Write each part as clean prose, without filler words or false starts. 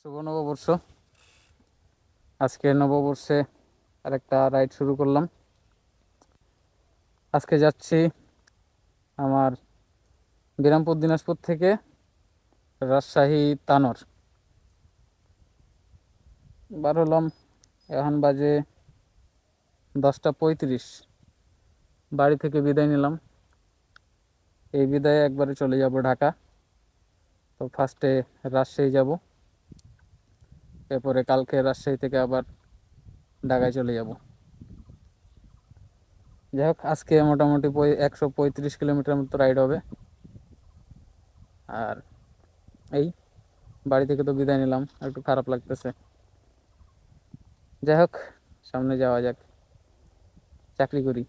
শুভ নববর্ষ। আজকে নববর্ষে আরেকটা রাইড শুরু করলাম। আজকে যাচ্ছি আমার বিরামপুর দিনাজপুর থেকে রাজশাহী তানোর। বার হলাম, এখন বাজে 10টা 35। বাড়ি থেকে বিদায় নিলাম। এই বিদায়ে একবারে চলে যাব ঢাকা। তো ফার্স্টে রাজশাহী যাব, এরপরে কালকে রাজশাহী থেকে আবার ঢাকায় চলে যাব। যাই হোক, আজকে মোটামুটি 135 কিলোমিটার মতো রাইড হবে। আর এই বাড়ি থেকে তো বিদায় নিলাম, একটু খারাপ লাগতেছে। যাই হোক, সামনে যাওয়া যাক। চাকরি করি,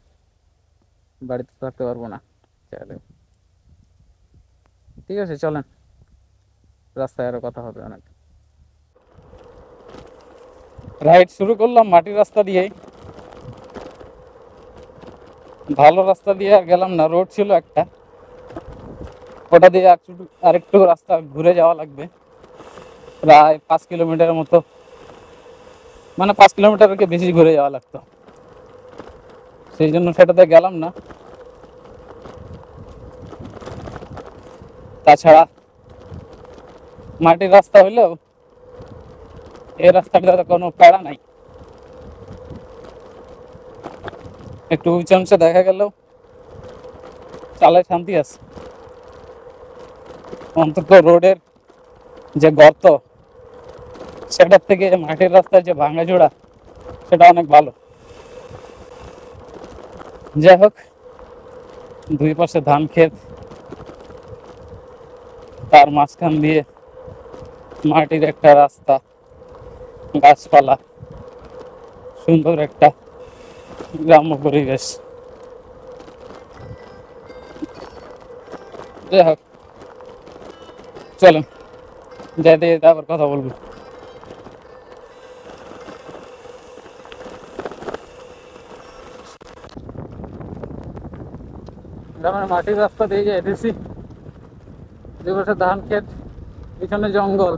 বাড়িতে থাকতে পারবো না। ঠিক আছে, চলেন, রাস্তায় আরো কথা হবে অনেক। রাইড শুরু করলাম মাটির রাস্তা দিয়েই। ভালো রাস্তা দিয়ে আর গেলাম না, রোড ছিল একটা, ওটা দিয়ে আরেকটু রাস্তা ঘুরে যাওয়া লাগবে, প্রায় 5 কিলোমিটারের মতো। মানে 5 কিলোমিটারকে বেশি ঘুরে যাওয়া লাগতো, সেই জন্য সেটাতে গেলাম না। তাছাড়া মাটির রাস্তা হইলেও এই রাস্তাটাতে কোনো প্যারা নাই। একটু উঁচু অংশে দেখা গেলেও চালায় শান্তি আছে। অন্তত রোডের যে গর্ত, সেটার থেকে মাটির রাস্তায় যে ভাঙাচোরা, সেটা অনেক ভালো। যাই হোক, দুই পাশে ধান ক্ষেত, তার মাঝখান দিয়ে মাটির একটা রাস্তা, গাছপালা, সুন্দর একটা গ্রাম্য পরিবেশ। যাই হোক, চলেন যাইতে যেতে আবার কথা বলবো। গ্রামের মাটির রাস্তা দিয়ে যাইতেছি, দুই পাশে ধান ক্ষেত, পিছনে জঙ্গল,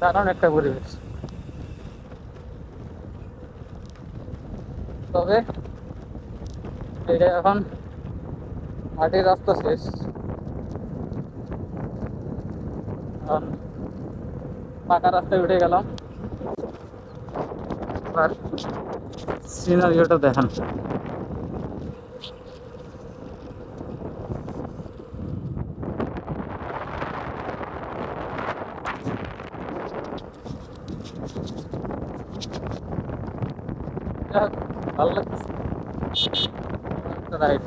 দারুণ একটা পরিবেশ। তবে এটা এখন মাটির রাস্তা শেষ, এখন পাকা রাস্তায় উঠে গেলাম। আর সিনারিওটা দেখেন, ভালো লাগছে রাইড।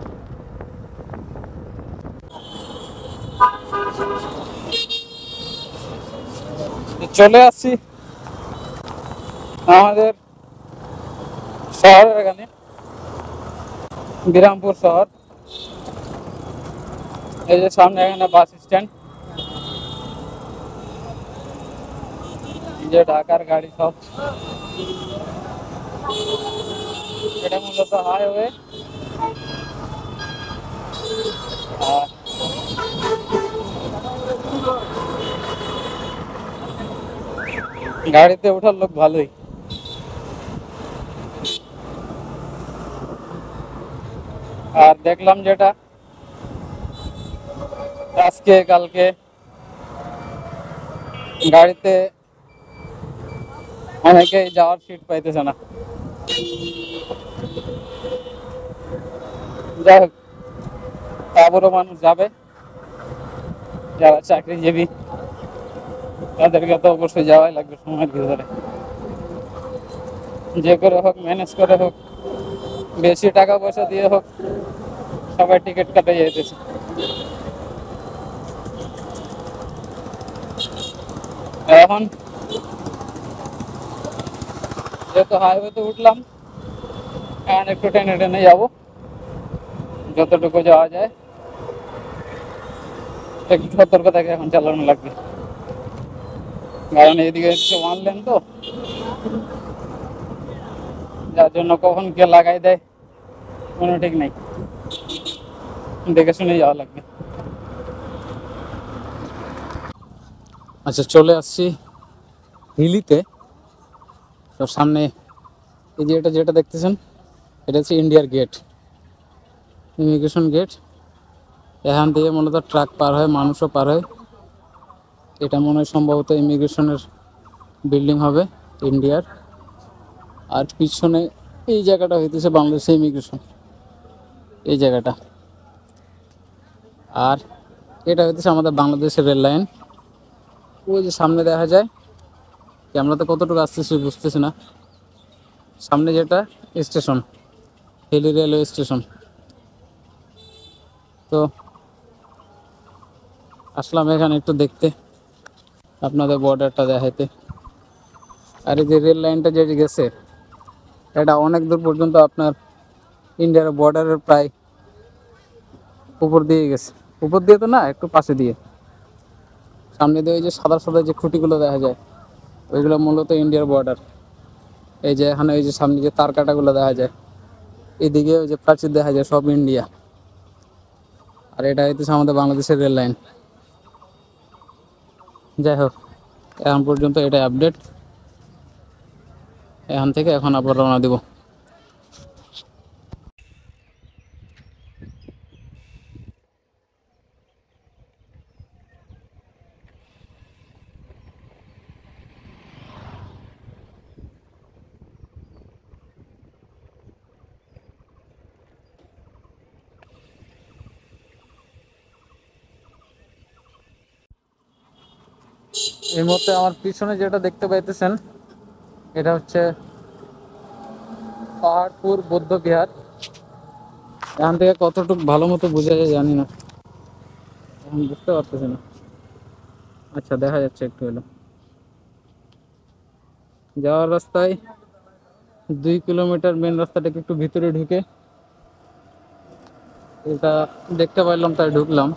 চলে আসছি আমাদের শহরের এখানে, বিরামপুর শহর। এই যে সামনে এখানে বাস স্ট্যান্ড, যে ঢাকার গাড়ি সব, এটা মূলত হাইওয়ে। আর গাড়িতে ওঠার লোক ভালোই। আর দেখলাম যেটা, আজকে কালকে গাড়িতে অনেকেই যাওয়ার সিট পাইতেছে না। যাই হোক, তারপরও মানুষ যাবে, যারা চাকরিজীবী তাদেরকে তো অবশ্যই যাওয়াই লাগবে সময়ের ভিতরে। যে করে হোক, ম্যানেজ করে হোক, বেশি টাকা পয়সা দিয়ে হোক, সবাই টিকিট কাটে যেতেছে। এখন যেহেতু হাইওয়েতে উঠলাম, এখন একটু টেনে টেনে যাবো যতটুকু যাওয়া যায়। একটু সতর্ক থাকে এখন চালানো লাগবে, কারণ এইদিকে হচ্ছে 1 লেন, তো যার জন্য কখন কে লাগাই দেয় কোনো ঠিক নাই, দেখে শুনে যাওয়া লাগবে। আচ্ছা, চলে আসছি হিলিতে। তো সামনে এই যে এটা যেটা দেখতেছেন, এটা হচ্ছে ইন্ডিয়ার গেট, ইমিগ্রেশন গেট। এখান থেকে মূলত ট্রাক পার হয়, মানুষও পার হয়। এটা মনে হয় সম্ভবত ইমিগ্রেশনের বিল্ডিং হবে ইন্ডিয়ার। আর পিছনে এই জায়গাটা হইতেছে বাংলাদেশের ইমিগ্রেশন, এই জায়গাটা। আর এটা হইতেছে আমাদের বাংলাদেশের রেল লাইন। ওই যে সামনে দেখা যায়, ক্যামেরাতে কতটুকু আসতেছে বুঝতেছি না। সামনে যেটা স্টেশন, হিলি রেলওয়ে স্টেশন। তো আসলাম এখানে একটু দেখতে, আপনাদের বর্ডারটা দেখাইতে। আর এই যে রেল লাইনটা যেটা গেছে, এটা অনেক দূর পর্যন্ত আপনার ইন্ডিয়ার বর্ডারের প্রায় উপর দিয়ে গেছে। উপর দিয়ে তো না, একটু পাশে দিয়ে। সামনে দিয়ে ওই যে সাদা সাদা যে খুঁটিগুলো দেখা যায়, ওইগুলো মূলত ইন্ডিয়ার বর্ডার। এই যে এখানে ওই যে সামনে যে তার কাটাগুলো দেখা যায়, এদিকে ওই যে প্রাচীর দেখা যায়, সব ইন্ডিয়া। আর এটা হইতেছে আমাদের বাংলাদেশের রেল লাইন। যাই হোক, এখন পর্যন্ত এটা আপডেট। এখান থেকে এখন আবার রওনা দিব। এই মুহূর্তে আমার পিছনে যেটা দেখতে পাইতেছেন, এটা হচ্ছে পাহাড়পুর বৌদ্ধ বিহার। এখান থেকে কতটুকু ভালো মতো বোঝা যায় জানি না, এখন বুঝতে পারতেছি না। আচ্ছা, দেখা যাচ্ছে একটু হলো। যাওয়ার রাস্তায় 2 কিলোমিটার মেন রাস্তাটাকে একটু ভিতরে ঢুকে এটা দেখতে পাইলাম, তাই ঢুকলাম।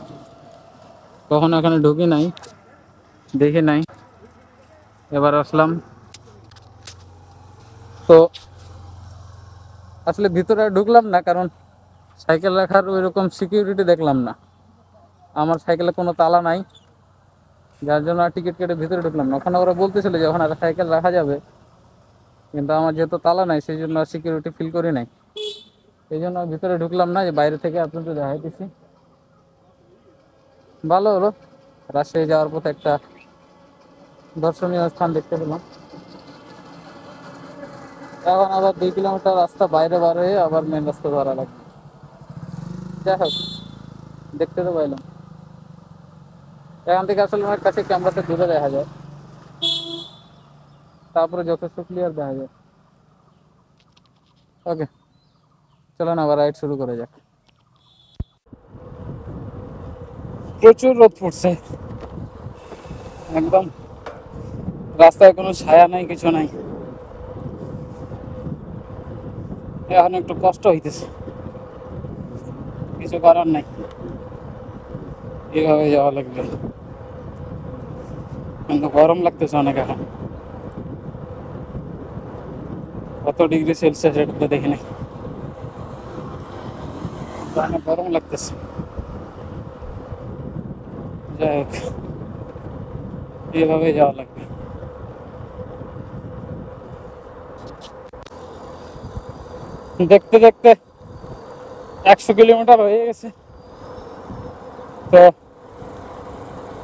কখনো এখানে ঢুকি নাই, দেখি নাই, এবার আসলাম। তো আসলে ভিতরে আর ঢুকলাম না, কারণ সাইকেল রাখার ওই রকম সিকিউরিটি দেখলাম না। আমার সাইকেলে কোনো তালা নাই, যার জন্য আর টিকিট কেটে ভিতরে ঢুকলাম না। ওখানে ওরা বলতেছিল যে ওখানে সাইকেল রাখা যাবে, কিন্তু আমার যেহেতু তালা নাই সেই জন্য সিকিউরিটি ফিল করি নাই। এই জন্য ভিতরে ঢুকলাম না, যে বাইরে থেকে আপনাদের দেখাইতেছি। ভালো হলো, রাজশাহী যাওয়ার পথে একটা দর্শনীয় স্থান দেখতে পেলাম। এখন আবার 2 কিলোমিটার রাস্তা বাইরে বার হয়ে আবার মেন রাস্তা ধরা লাগবে। যাই হোক, দেখতে তো পাইলাম। এখান থেকে আসলে অনেক কাছে, ক্যামেরাতে দূরে দেখা যায়, তারপরে যথেষ্ট ক্লিয়ার দেখা যায়। ওকে, চলো না আবার রাইড শুরু করা যাক। প্রচুর রোদ পড়ছে, একদম রাস্তায় কোনো ছায়া নাই, কিছু নাই। এখন একটু কষ্ট হইতেছে, কিছু করার নাই, এইভাবে যাওয়া লাগবে। কিন্তু গরম লাগতেছে অনেক এখন। কত ডিগ্রি সেলসিয়াস এটা তো দেখি নাই, অনেক গরম লাগতেছে। যাই হোক, এইভাবে যাওয়া লাগবে। দেখতে দেখতে 100 কিলোমিটার হয়ে গেছে। তো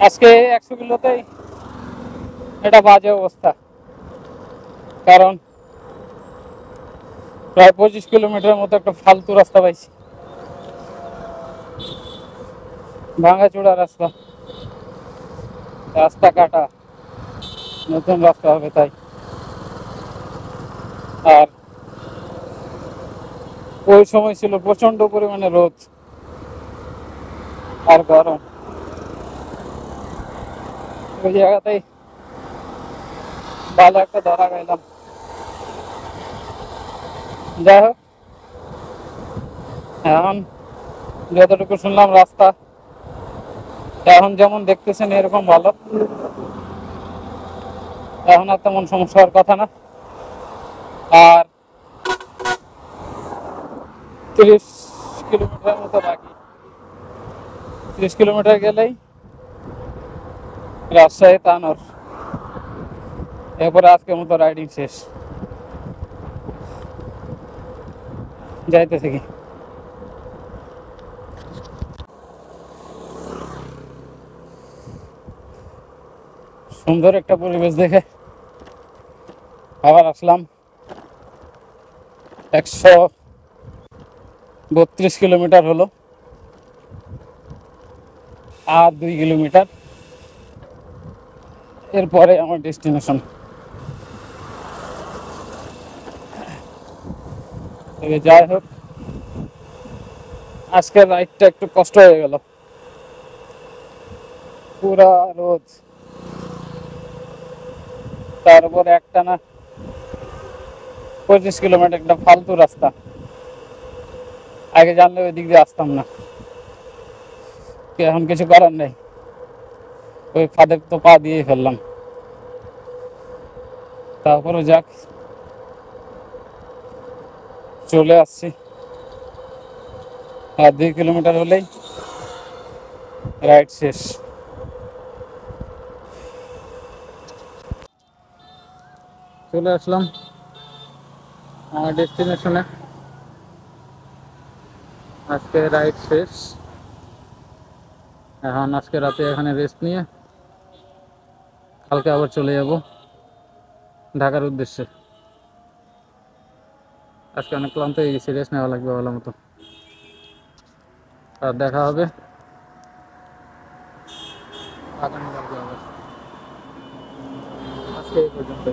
আজকে 100 কিলোতেই এটা বাজে অবস্থা, কারণ প্রায় 25 কিলোমিটারের মতো একটা ফালতু রাস্তা পাইছি, ভাঙাচোড়া রাস্তা, রাস্তা কাটা, নতুন রাস্তা হবে তাই। আর ওই সময় ছিল প্রচন্ড পরিমাণে রোদ আর গরম, ওই জায়গাতেই ভালো একটা ধরা গেলাম। যাই হোক, এখন যতটুকু শুনলাম রাস্তা এখন যেমন দেখতেছেন এরকম ভালো, এখন আর তেমন সমস্যা হওয়ার কথা না। আর 30 কিলোমিটার মতো বাকি, 30 কিলোমিটার গেলেই রাজশাহী তানোর। এরপরে আজকের মতো রাইডিং শেষ, যাইতে থাকি। সুন্দর একটা পরিবেশ দেখে আবার আসলাম। 132 কিলোমিটার হলো, আর 2 কিলোমিটার, এরপরে আমার ডেস্টিনেশন। তবে যাই হোক, আজকের রাইডটা একটু কষ্ট হয়ে গেল, পুরা রোদ, তার উপরে একটানা 25 কিলোমিটার একটা ফালতু রাস্তা। আগে জানলে ওই দিক দিয়ে আসতাম না, এখন কিছু করার নেই, ওই ফাঁদে তো পা দিয়েই ফেললাম। তারপরে যাক, চলে আসছি। আর 2 কিলোমিটার হলেই রাইড শেষ। চলে আসলাম আমার ডেস্টিনেশনে। আজকে রাইড শেষ, এখন আজকে রাতে এখানে রেস্ট নিয়ে কালকে আবার চলে যাব ঢাকার উদ্দেশ্যে। আজকে অনেক ক্লান্ত হয়ে গেছি, রেস্ট নেওয়া লাগবে ভালো মতো। আর দেখা হবে আগামীকালকে আবার। আজকে এই পর্যন্ত।